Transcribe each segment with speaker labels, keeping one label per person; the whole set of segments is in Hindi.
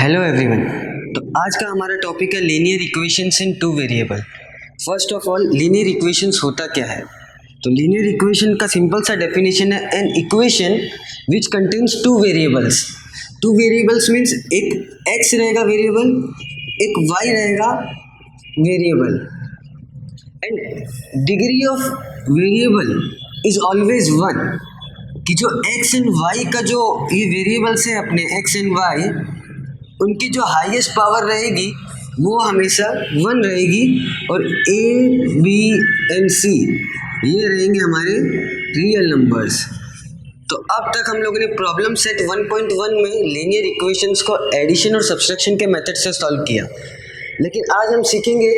Speaker 1: Hello everyone. तो आज का हमारा टॉपिक है linear equations in two variable. First of all linear equations होता क्या है? तो लीनियर इक्वेशन का सिंपल सा डेफिनेशन है an equation which contains two variables. Two variables means एक एक्स रहेगा वेरिएबल, एक वाई रहेगा variable, and degree of variable is always one. कि जो एक्स एंड वाई का जो ये वेरिएबल्स हैं अपने एक्स एंड वाई, उनकी जो हाईएस्ट पावर रहेगी वो हमेशा वन रहेगी, और ए बी एंड सी ये रहेंगे हमारे रियल नंबर्स। तो अब तक हम लोगों ने प्रॉब्लम सेट 1.1 में लीनियर इक्वेशंस को एडिशन और सब्सट्रैक्शन के मेथड से सॉल्व किया, लेकिन आज हम सीखेंगे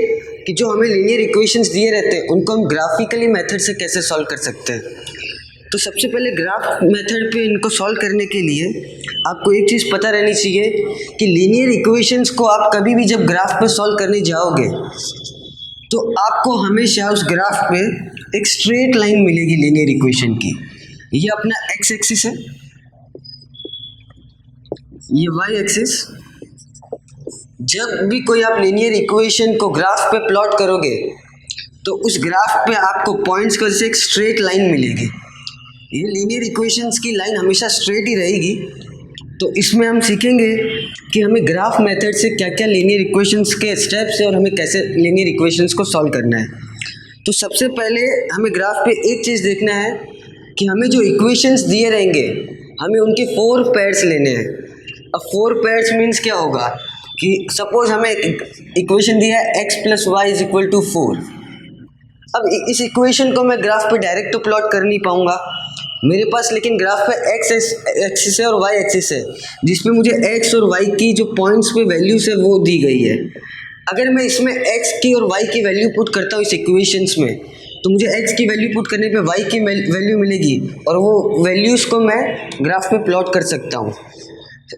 Speaker 1: कि जो हमें लीनियर इक्वेशंस दिए रहते हैं उनको हम ग्राफिकली मेथड से कैसे सॉल्व कर सकते हैं। तो सबसे पहले ग्राफ मेथड पे इनको सॉल्व करने के लिए आपको एक चीज़ पता रहनी चाहिए कि लीनियर इक्वेशंस को आप कभी भी जब ग्राफ पे सॉल्व करने जाओगे तो आपको हमेशा उस ग्राफ पे एक स्ट्रेट लाइन मिलेगी लीनियर इक्वेशन की। ये अपना एक्स एक्सिस है, ये वाई एक्सिस। जब भी कोई आप लीनियर इक्वेशन को ग्राफ पे प्लॉट करोगे तो उस ग्राफ पे आपको पॉइंट्स की वजह से एक स्ट्रेट लाइन मिलेगी। ये लीनियर इक्वेशंस की लाइन हमेशा स्ट्रेट ही रहेगी। तो इसमें हम सीखेंगे कि हमें ग्राफ मेथड से क्या क्या लीनियर इक्वेशंस के स्टेप्स है और हमें कैसे लीनियर इक्वेशंस को सॉल्व करना है। तो सबसे पहले हमें ग्राफ पे एक चीज़ देखना है कि हमें जो इक्वेशंस दिए रहेंगे हमें उनके 4 पेयर्स लेने हैं। अब 4 पेयर्स मीन्स क्या होगा कि सपोज हमें इक्वेशन दिया है x + y = 4। अब इस इक्वेशन को मैं ग्राफ पे डायरेक्ट तो प्लॉट कर नहीं पाऊंगा मेरे पास, लेकिन ग्राफ पे x एक्सिस है और y एक्सिस है जिसपे मुझे x और y की जो पॉइंट्स पे वैल्यूज है वो दी गई है। अगर मैं इसमें x की और y की वैल्यू पुट करता हूँ इस इक्वेशंस में तो मुझे x की वैल्यू पुट करने पे y की वैल्यू मिलेगी और वो वैल्यूज़ को मैं ग्राफ पे प्लॉट कर सकता हूँ।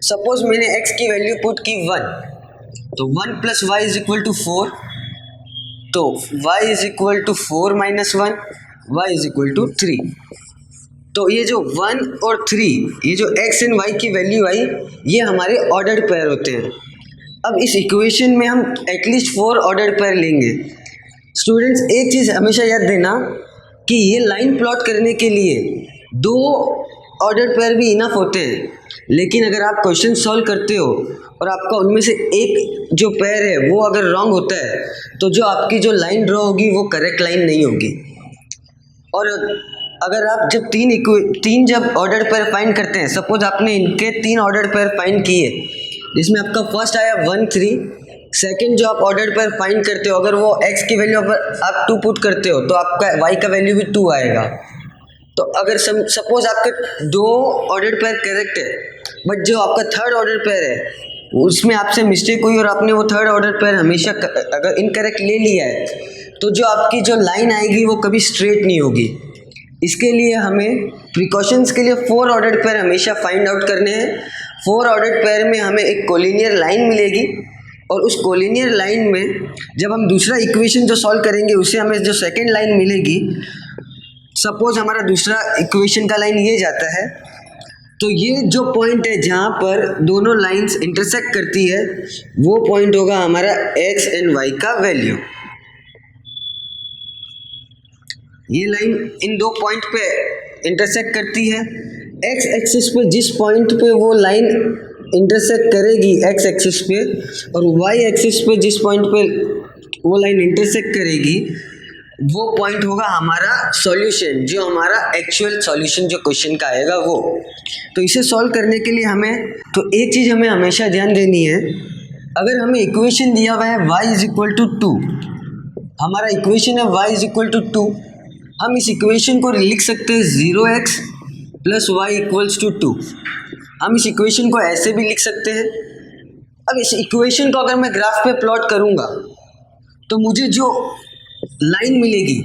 Speaker 1: सपोज मैंने x की वैल्यू पुट की 1, तो 1 + y = 4, तो y = 4 - 1, y = 3। तो ये जो 1 और 3, ये जो x एंड y की वैल्यू आई, ये हमारे ऑर्डर्ड पेयर होते हैं। अब इस इक्वेशन में हम एटलीस्ट 4 ऑर्डर्ड पेयर लेंगे। स्टूडेंट्स एक चीज़ हमेशा याद देना कि ये लाइन प्लॉट करने के लिए 2 ऑर्डर्ड पेयर भी इनफ होते हैं, लेकिन अगर आप क्वेश्चन सॉल्व करते हो और आपका उनमें से एक जो पेयर है वो अगर रॉन्ग होता है तो जो आपकी जो लाइन ड्रॉ होगी वो करेक्ट लाइन नहीं होगी। और अगर आप जब तीन जब ऑर्डर पेयर फाइंड करते हैं, सपोज आपने इनके 3 ऑर्डर पेयर फाइंड किए जिसमें आपका फर्स्ट आया 1 3, सेकंड जो आप ऑर्डर पेयर फाइंड करते हो अगर वो x की वैल्यू आप 2 पुट करते हो तो आपका y का वैल्यू भी 2 आएगा। तो अगर सपोज आपके 2 ऑर्डर पेयर करेक्ट है बट जो आपका थर्ड ऑर्डर पेयर है उसमें आपसे मिस्टेक हुई और आपने वो थर्ड ऑर्डर पेयर हमेशा अगर इनकरेक्ट ले लिया है तो जो आपकी जो लाइन आएगी वो कभी स्ट्रेट नहीं होगी। इसके लिए हमें प्रिकॉशंस के लिए 4 ऑर्डर्ड पेयर हमेशा फाइंड आउट करने हैं। 4 ऑर्डर्ड पेयर में हमें एक कोलिनियर लाइन मिलेगी और उस कोलिनियर लाइन में जब हम दूसरा इक्वेशन जो सॉल्व करेंगे उससे हमें जो सेकंड लाइन मिलेगी, सपोज हमारा दूसरा इक्वेशन का लाइन ये जाता है, तो ये जो पॉइंट है जहाँ पर दोनों लाइंस इंटरसेक्ट करती है वो पॉइंट होगा हमारा x एंड y का वैल्यू। ये लाइन इन 2 पॉइंट पे इंटरसेक्ट करती है। x एक्सिस पे जिस पॉइंट पे वो लाइन इंटरसेक्ट करेगी x एक्सिस पे, और y एक्सिस पे जिस पॉइंट पे वो लाइन इंटरसेक्ट करेगी वो पॉइंट होगा हमारा सॉल्यूशन, जो हमारा एक्चुअल सॉल्यूशन जो क्वेश्चन का आएगा वो। तो इसे सॉल्व करने के लिए एक चीज़ हमें हमेशा ध्यान देनी है। अगर हमें इक्वेशन दिया हुआ है y = 2, हमारा इक्वेशन है y = 2, हम इस इक्वेशन को लिख सकते हैं 0x + y = 2। हम इस इक्वेशन को ऐसे भी लिख सकते हैं। अब इस इक्वेशन को अगर मैं ग्राफ पे प्लॉट करूंगा तो मुझे जो लाइन मिलेगी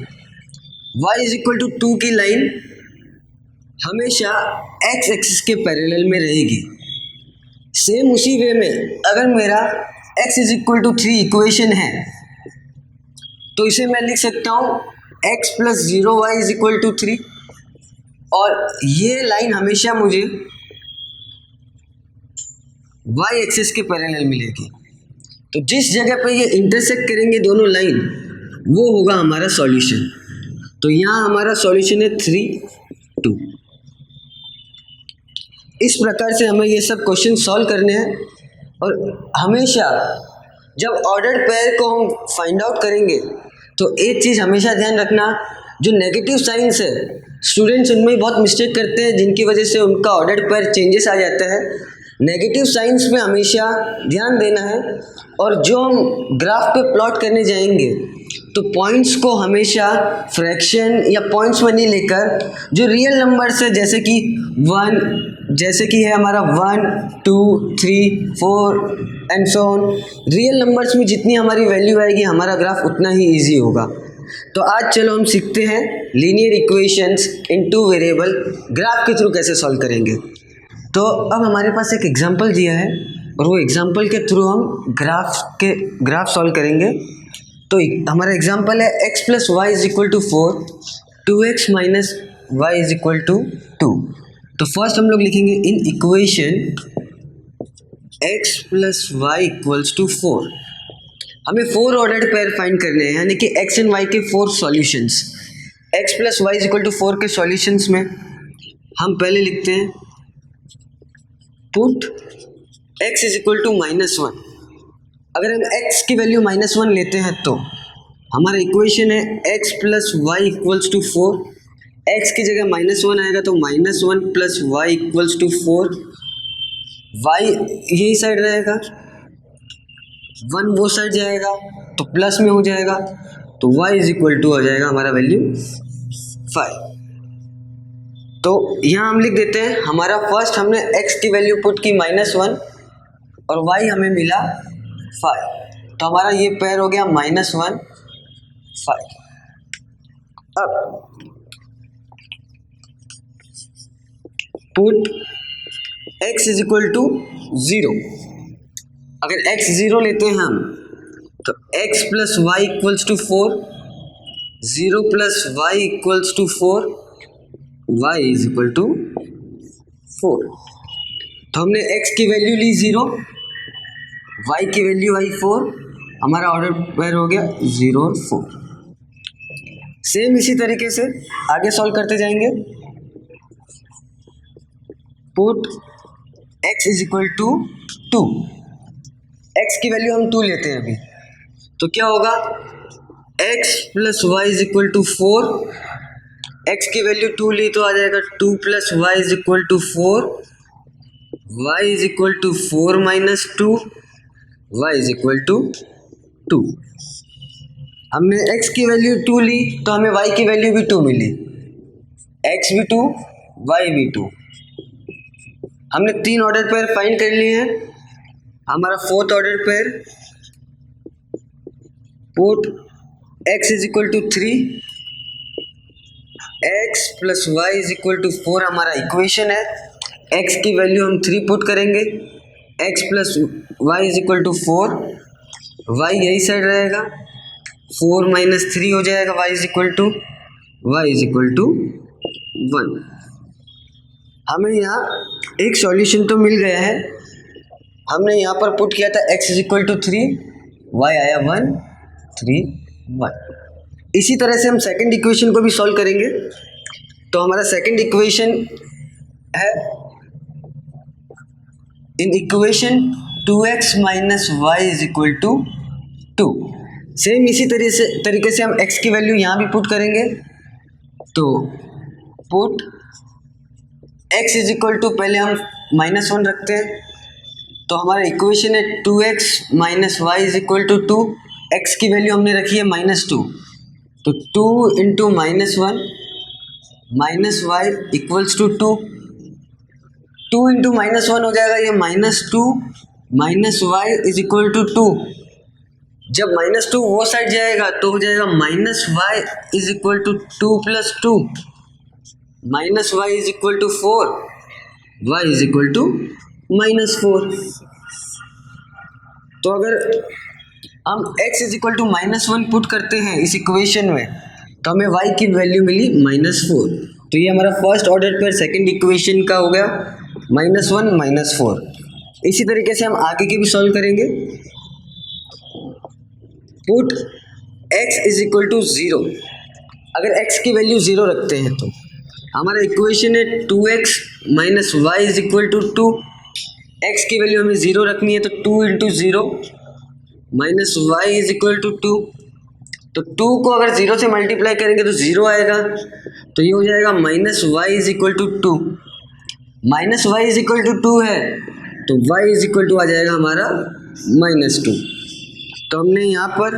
Speaker 1: y = 2 की लाइन हमेशा x एक्सिस के पैरेलल में रहेगी। सेम उसी वे में अगर मेरा x = 3 इक्वेशन है तो इसे मैं लिख सकता हूँ x + 0y = 3, और ये लाइन हमेशा मुझे वाई एक्सिस के पैरेलल मिलेगी। तो जिस जगह पे ये इंटरसेक्ट करेंगे दोनों लाइन, वो होगा हमारा सॉल्यूशन। तो यहाँ हमारा सॉल्यूशन है 3, 2। इस प्रकार से हमें ये सब क्वेश्चन सॉल्व करने हैं। और हमेशा जब ऑर्डर्ड पेयर को हम फाइंड आउट करेंगे तो एक चीज़ हमेशा ध्यान रखना, जो नेगेटिव साइंस है स्टूडेंट्स उनमें बहुत मिस्टेक करते हैं, जिनकी वजह से उनका ऑर्डर्ड पेयर चेंजेस आ जाता है। नेगेटिव साइंस पे हमेशा ध्यान देना है। और जो हम ग्राफ पे प्लॉट करने जाएंगे तो पॉइंट्स को हमेशा फ्रैक्शन या पॉइंट्स में नहीं लेकर जो रियल नंबर्स है, जैसे कि 1, जैसे कि है हमारा 1, 2, 3, 4 and so on, real numbers में जितनी हमारी वैल्यू आएगी हमारा ग्राफ उतना ही ईजी होगा। तो आज चलो हम सीखते हैं लीनियर इक्वेशंस इन 2 वेरिएबल ग्राफ के थ्रू कैसे सॉल्व करेंगे। तो अब हमारे पास एक एग्जांपल दिया है और वो एग्जांपल के थ्रू हम ग्राफ सॉल्व करेंगे। तो हमारा एग्जांपल है x + y = 4, 2x - y = 2। तो फर्स्ट हम लोग लिखेंगे इन इक्वेशन x + y = 4। हमें 4 ऑर्डर्ड पेयर फाइंड करने हैं, यानी कि x एंड y के 4 सॉल्यूशंस। x + y = 4 के सॉल्यूशंस में हम पहले लिखते हैं पुट x = -1। अगर हम x की वैल्यू -1 लेते हैं तो हमारा इक्वेशन है x + y = 4। x की जगह -1 आएगा तो -1 + y = 4। y यही साइड रहेगा, 1 वो साइड जाएगा तो प्लस में हो जाएगा, तो y = हो जाएगा हमारा वैल्यू 5। तो यहाँ हम लिख देते हैं हमारा फर्स्ट हमने x की वैल्यू पुट की -1 और y हमें मिला 5। तो हमारा ये पेयर हो गया -1, 5। अब पुट x = 0। अगर x 0 लेते हैं हम तो x + y = 4, 0 + y = 4, y = 4। तो हमने x की वैल्यू ली 0, y की वैल्यू आई 4, हमारा ऑर्डर पेयर हो गया 0 और 4। सेम इसी तरीके से आगे सॉल्व करते जाएंगे। Put x = 2। x की वैल्यू हम 2 लेते हैं अभी, तो क्या होगा x + y = 4। x की वैल्यू 2 ली तो आ जाएगा 2 + y = 4, y = 4 - 2, y = 2। हमने x की वैल्यू 2 ली तो हमें y की वैल्यू भी 2 मिली, x भी 2, y भी 2। हमने 3 ऑर्डर पेयर फाइंड कर लिए हैं। हमारा 4th order pair put x = 3, x + y = 4 हमारा इक्वेशन है। x की वैल्यू हम 3 पुट करेंगे, x + y = 4, y यही साइड रहेगा, 4 - 3 हो जाएगा, y = 1। हमें यहाँ एक सॉल्यूशन तो मिल गया है। हमने यहाँ पर पुट किया था x = 3, y आया 1, 3, 1। इसी तरह से हम सेकंड इक्वेशन को भी सॉल्व करेंगे। तो हमारा सेकंड इक्वेशन है in equation 2x - y = 2। Same इसी तरीके से हम x की वैल्यू यहाँ भी पुट करेंगे। तो पुट x = पहले हम -1 रखते हैं, तो हमारा इक्वेशन है 2x - y = 2। x की वैल्यू हमने रखी है -2, तो 2 × -1 - y = 2। 2 × -1 हो जाएगा ये -2, -y = 2। जब -2 वो साइड जाएगा तो हो जाएगा -y = 2 + 2, -y = 4, y = -4। तो अगर हम x = -1 पुट करते हैं इस इक्वेशन में तो हमें y की वैल्यू मिली -4। तो ये हमारा फर्स्ट ऑर्डर पर सेकंड इक्वेशन का हो गया -1, -4। इसी तरीके से हम आगे की भी सॉल्व करेंगे। Put x is equal to 0। अगर x की वैल्यू 0 रखते हैं तो हमारा इक्वेशन है 2x minus y is equal to 2। x की वैल्यू हमें 0 रखनी है तो 2 into 0 minus y is equal to 2। तो 2 को अगर 0 से मल्टीप्लाई करेंगे तो 0 आएगा, तो ये हो जाएगा minus y is equal to 2। Minus y is equal to 2 है तो y इज इक्वल टू आ जाएगा हमारा -2। तो हमने यहाँ पर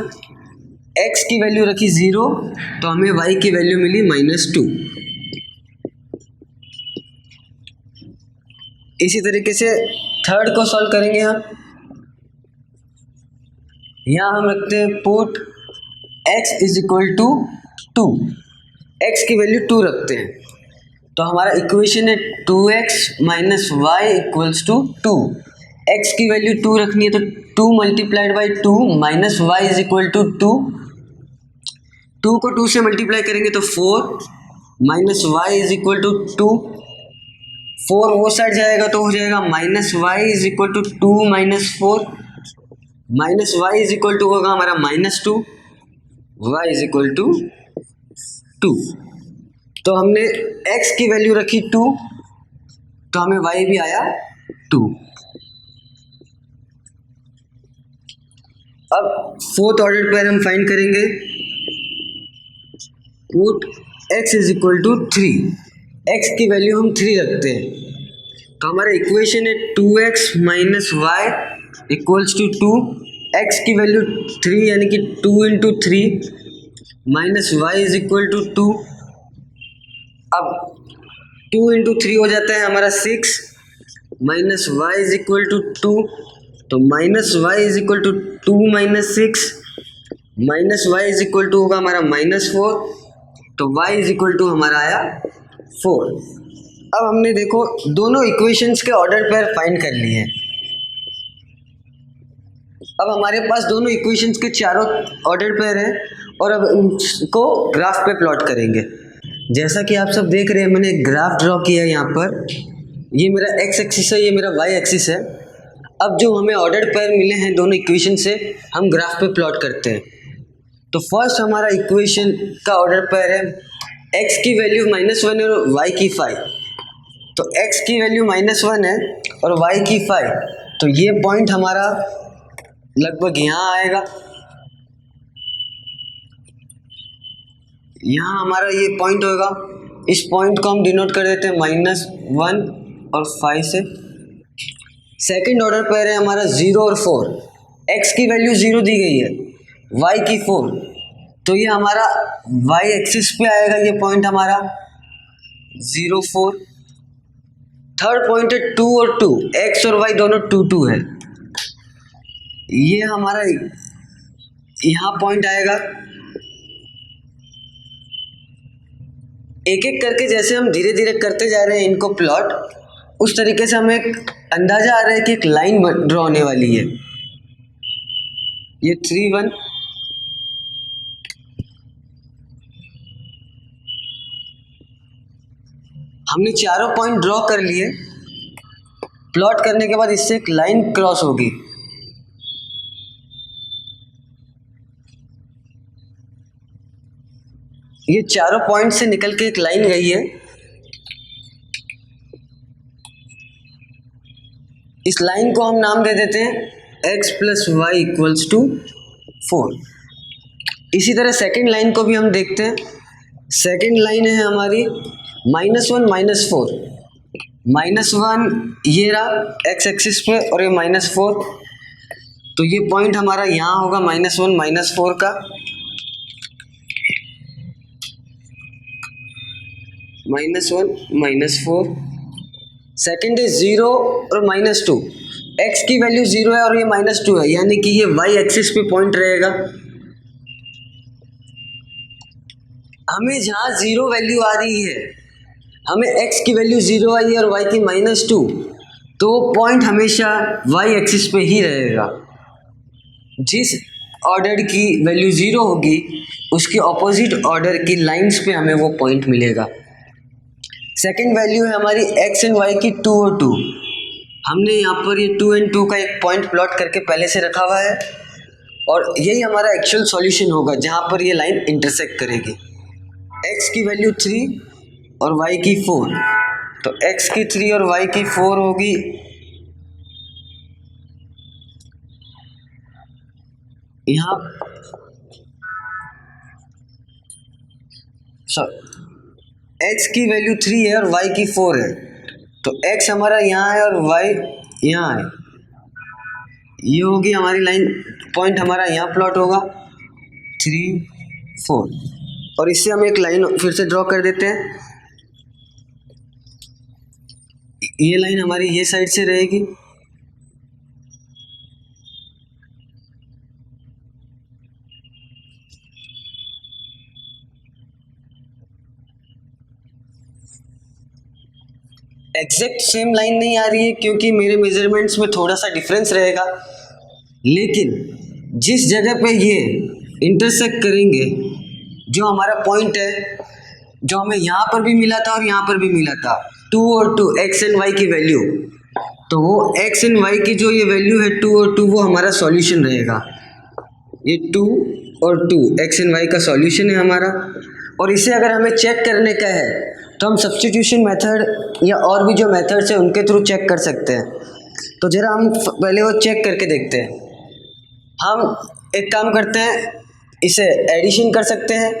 Speaker 1: x की वैल्यू रखी 0 तो हमें y की वैल्यू मिली -2। इसी तरीके से थर्ड को सॉल्व करेंगे हम। यहाँ हम रखते हैं put x is equal to 2। x की वैल्यू 2 रखते हैं तो हमारा इक्वेशन है 2x minus y equals to 2। x की वैल्यू 2 रखनी है तो 2 multiplied by 2 minus y is equal to 2। 2 को 2 से मल्टीप्लाई करेंगे तो 4 minus y is equal to 2। 4 वो साइड जाएगा तो हो जाएगा minus y is equal to 2 minus 4। Minus y is equal to होगा हमारा -2, वाई इज इक्वल टू 2। तो हमने x की वैल्यू रखी 2 तो हमें y भी आया 2। अब फोर्थ ऑर्डर पर हम फाइंड करेंगे put x is equal to 3। x की वैल्यू हम 3 रखते हैं तो हमारा इक्वेशन है 2x minus y equals to 2। x की वैल्यू 3 यानी कि 2 into 3 minus y is equal to 2। अब 2 इंटू 3 हो जाता है हमारा 6 minus y is equal to 2। तो minus y is equal to 2 minus 6 minus y is equal to होगा हमारा -4। तो y इज इक्वल टू हमारा आया 4। अब हमने देखो दोनों इक्वेशंस के ऑर्डर पेयर फाइंड कर लिए हैं। अब हमारे पास दोनों इक्वेशंस के चारों ऑर्डर पेयर हैं और अब इनको ग्राफ पे प्लॉट करेंगे। जैसा कि आप सब देख रहे हैं मैंने एक ग्राफ ड्रॉ किया है यहाँ पर। ये मेरा x एक्सिस है, ये मेरा y एक्सिस है। अब जो हमें ऑर्डर पेयर मिले हैं दोनों इक्वेशन से हम ग्राफ पे प्लॉट करते हैं। तो फर्स्ट हमारा इक्वेशन का ऑर्डर पेयर है x की वैल्यू -1 और y की 5। तो x की वैल्यू -1 है और y की 5, तो ये पॉइंट हमारा लगभग यहाँ आएगा। यहाँ हमारा ये पॉइंट होगा। इस पॉइंट को हम डिनोट कर देते हैं -1 और 5 से। सेकंड ऑर्डर पेयर है हमारा 0 और 4। x की वैल्यू 0 दी गई है, y की 4, तो ये हमारा y एक्सिस पे आएगा। ये पॉइंट हमारा 0 4। थर्ड पॉइंट है 2 और 2, x और y दोनों 2 2 है। ये हमारा यहाँ पॉइंट आएगा। एक एक करके जैसे हम धीरे धीरे करते जा रहे हैं इनको प्लॉट, उस तरीके से हमें एक अंदाजा आ रहा है कि एक लाइन ड्रॉ होने वाली है। ये 3 1 हमने चारों पॉइंट ड्रॉ कर लिए। प्लॉट करने के बाद इससे एक लाइन क्रॉस होगी। ये चारों पॉइंट से निकल के एक लाइन गई है। इस लाइन को हम नाम दे देते हैं x plus y equals to 4। इसी तरह सेकेंड लाइन को भी हम देखते हैं। सेकेंड लाइन है हमारी -1 -4। -1 ये रहा x एक्सिस पे और ये -4, तो ये पॉइंट हमारा यहाँ होगा -1 -4 का। -1 -4। सेकेंड है 0 और -2। x की वैल्यू 0 है और ये -2 है, यानी कि ये y एक्सिस पे पॉइंट रहेगा। हमें जहाँ 0 वैल्यू आ रही है, हमें x की वैल्यू 0 आई है और y की -2, तो पॉइंट हमेशा y एक्सिस पे ही रहेगा। जिस ऑर्डर की वैल्यू 0 होगी उसके ऑपोजिट ऑर्डर की लाइंस पे हमें वो पॉइंट मिलेगा। सेकेंड वैल्यू है हमारी x एंड y की 2 और 2। हमने यहाँ पर ये 2 and 2 का एक पॉइंट प्लॉट करके पहले से रखा हुआ है और यही हमारा एक्चुअल सॉल्यूशन होगा जहाँ पर ये लाइन इंटरसेक्ट करेगी। x की वैल्यू 3 और y की 4, तो x की 3 और y की 4 होगी यहाँ x की वैल्यू 3 है और y की 4 है, तो x हमारा यहाँ है और y यहाँ है। ये होगी हमारी लाइन, पॉइंट हमारा यहाँ प्लॉट होगा 3 4, और इससे हम एक लाइन फिर से ड्रॉ कर देते हैं। ये लाइन हमारी ये साइड से रहेगी, एग्जैक्ट सेम लाइन नहीं आ रही है क्योंकि मेरे मेजरमेंट्स में थोड़ा सा डिफरेंस रहेगा, लेकिन जिस जगह पे ये इंटरसेक्ट करेंगे, जो हमारा पॉइंट है, जो हमें यहाँ पर भी मिला था और यहाँ पर भी मिला था 2 और 2 x एंड y की वैल्यू, तो वो x एंड y की जो ये वैल्यू है 2 और 2 वो हमारा सॉल्यूशन रहेगा। ये 2 और 2 x एंड y का सॉल्यूशन है हमारा। और इसे अगर हमें चेक करने का है तो हम सब्स्टिट्यूशन मेथड या और भी जो मेथड्स हैं उनके थ्रू चेक कर सकते हैं। तो ज़रा हम पहले वो चेक करके देखते हैं। हम एक काम करते हैं, इसे एडिशन कर सकते हैं,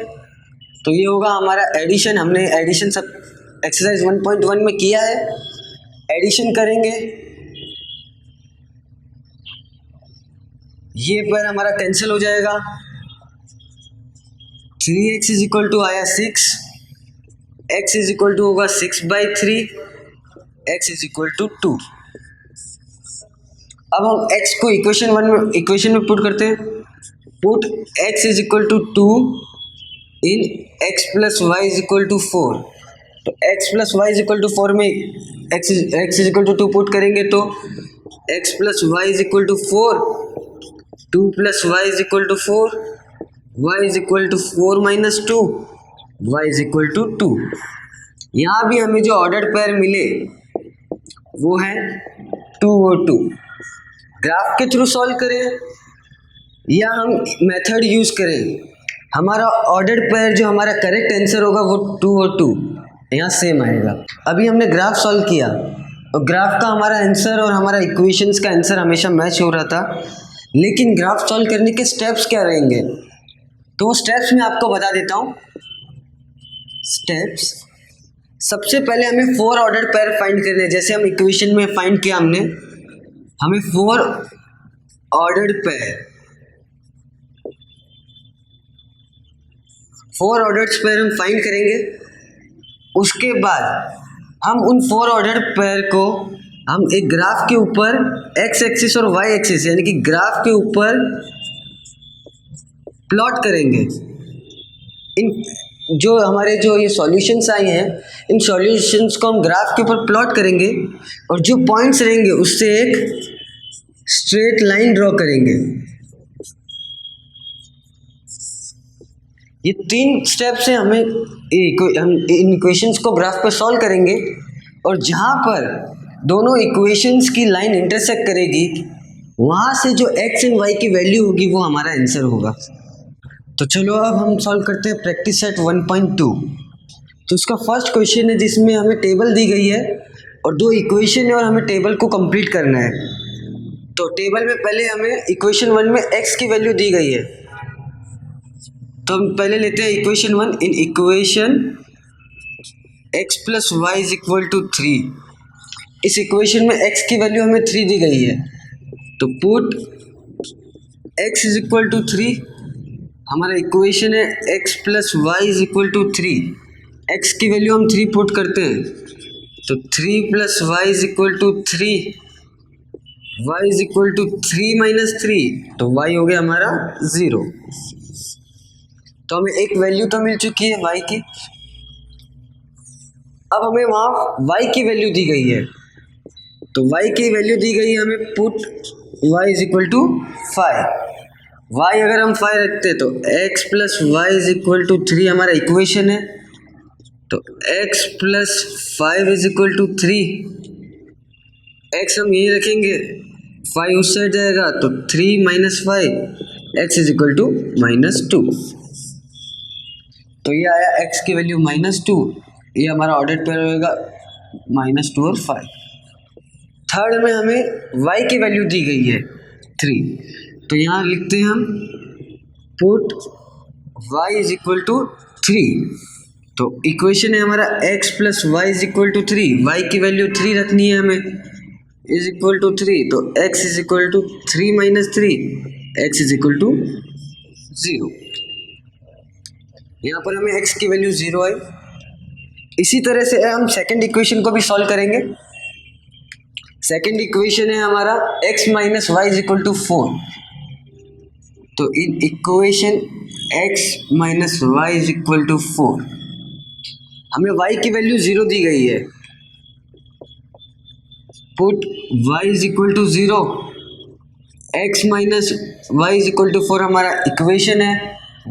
Speaker 1: तो ये होगा हमारा एडिशन। हमने एडिशन सब एक्सरसाइज 1.1 में किया है। एडिशन करेंगे, ये पर हमारा कैंसिल हो जाएगा। 3x इज इक्वल टू आया 6, x इज इक्वल टू होगा 6/3, x इज इक्वल टू 2। अब हम x को इक्वेशन में पुट करते हैं। Put x is equal to 2 in x plus y is equal to 4। तो x plus y is equal to 4 में x is equal to 2 put करेंगे तो x plus y is equal to 4, 2 plus y is equal to 4, y is equal to 4 minus 2, y is equal to 2। यहाँ भी हमें जो ऑर्डर पेयर मिले वो है 2 और 2। ग्राफ के थ्रू सॉल्व करें या हम मेथड यूज़ करें, हमारा ऑर्डर पेयर जो हमारा करेक्ट आंसर होगा वो 2 और 2 यहाँ सेम आएगा। अभी हमने ग्राफ सॉल्व किया और ग्राफ का हमारा आंसर और हमारा इक्वेशंस का आंसर हमेशा मैच हो रहा था, लेकिन ग्राफ सॉल्व करने के स्टेप्स क्या रहेंगे तो वो स्टेप्स मैं आपको बता देता हूँ। स्टेप्स, सबसे पहले हमें 4 ऑर्डर पेयर फाइंड करने हैं। जैसे हम इक्वेशन में फाइंड किया हमने, हमें 4 ऑर्डर्ड पेयर, 4 ऑर्डर्ड पेयर हम फाइंड करेंगे। उसके बाद हम उन 4 ऑर्डर्ड पेयर को हम एक ग्राफ के ऊपर x एक्सिस और y एक्सिस यानी कि ग्राफ के ऊपर प्लॉट करेंगे। इन जो हमारे जो ये सॉल्यूशंस आए हैं, इन सॉल्यूशंस को हम ग्राफ के ऊपर प्लॉट करेंगे और जो पॉइंट्स रहेंगे उससे एक स्ट्रेट लाइन ड्रॉ करेंगे। ये 3 स्टेप्स हैं। हम इन इक्वेशंस को ग्राफ पर सॉल्व करेंगे और जहाँ पर दोनों इक्वेशंस की लाइन इंटरसेक्ट करेगी वहाँ से जो x एंड y की वैल्यू होगी वो हमारा आंसर होगा। तो चलो अब हम सॉल्व करते हैं प्रैक्टिस सेट 1.2। तो इसका फर्स्ट क्वेश्चन है जिसमें हमें टेबल दी गई है और 2 इक्वेशन है और हमें टेबल को कंप्लीट करना है। तो टेबल में पहले हमें इक्वेशन 1 में x की वैल्यू दी गई है, तो हम पहले लेते हैं equation 1। In equation x plus y is equal to 3। इस इक्वेशन में x की वैल्यू हमें 3 दी गई है, तो put x is equal to 3। हमारा इक्वेशन है x plus y is equal to 3। x की वैल्यू हम 3 पुट करते हैं, तो 3 plus y is equal to 3, y is equal to 3 minus 3, तो y हो गया हमारा 0। तो हमें एक वैल्यू तो मिल चुकी है y की। अब हमें वहाँ y की वैल्यू दी गई है, तो y की वैल्यू दी गई है हमें, put y is equal to 5। y अगर हम 5 रखते हैं तो x plus y is equal to 3 हमारा इक्वेशन है, तो x plus 5 is equal to 3, x हम यही रखेंगे, 5 उस साइड जाएगा तो 3 minus 5 x is equal to -2। तो ये आया x की वैल्यू -2, ये हमारा ऑर्डर पेयर होगा -2 और 5। थर्ड में हमें y की वैल्यू दी गई है 3, तो यहाँ लिखते हैं हम put y is equal to 3। तो इक्वेशन है हमारा x plus y is equal to 3, y की वैल्यू 3 रखनी है हमें, इज इक्वल टू 3, तो x is equal to 3 minus 3, x is equal to 0। यहाँ पर हमें x की वैल्यू 0 आई। इसी तरह से हम सेकंड इक्वेशन को भी सॉल्व करेंगे। सेकंड इक्वेशन है हमारा x minus y is equal to 4। तो in equation x minus y is equal to 4 हमें y की वैल्यू 0 दी गई है। Put y is equal to 0, x minus y is equal to 4 हमारा इक्वेशन है,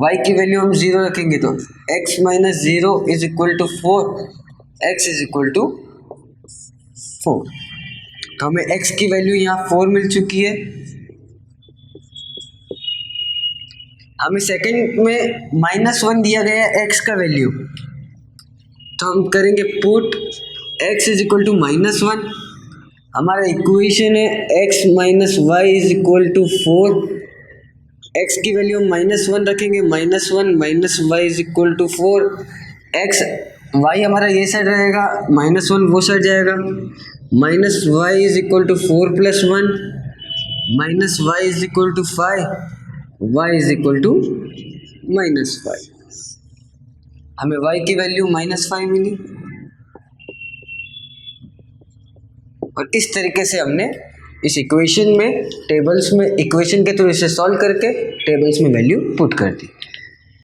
Speaker 1: y की वैल्यू हम 0 रखेंगे तो x minus 0 is equal to 4, x is equal to 4। तो हमें x की वैल्यू यहाँ 4 मिल चुकी है। हमें सेकंड में -1 दिया गया है x का वैल्यू, तो हम करेंगे put x is equal to -1। हमारा इक्वेशन है x minus y is equal to 4, x की वैल्यू हम -1 रखेंगे, -1 minus y is equal to 4, x y हमारा ये साइड रहेगा, -1 वो साइड जाएगा, minus y is equal to 4 plus 1, minus y is equal to 5, y is equal to -5। हमें y की वैल्यू -5 मिली। और इस तरीके से हमने इस इक्वेशन में टेबल्स में इक्वेशन के थ्रू इसे सॉल्व करके टेबल्स में वैल्यू पुट कर दी।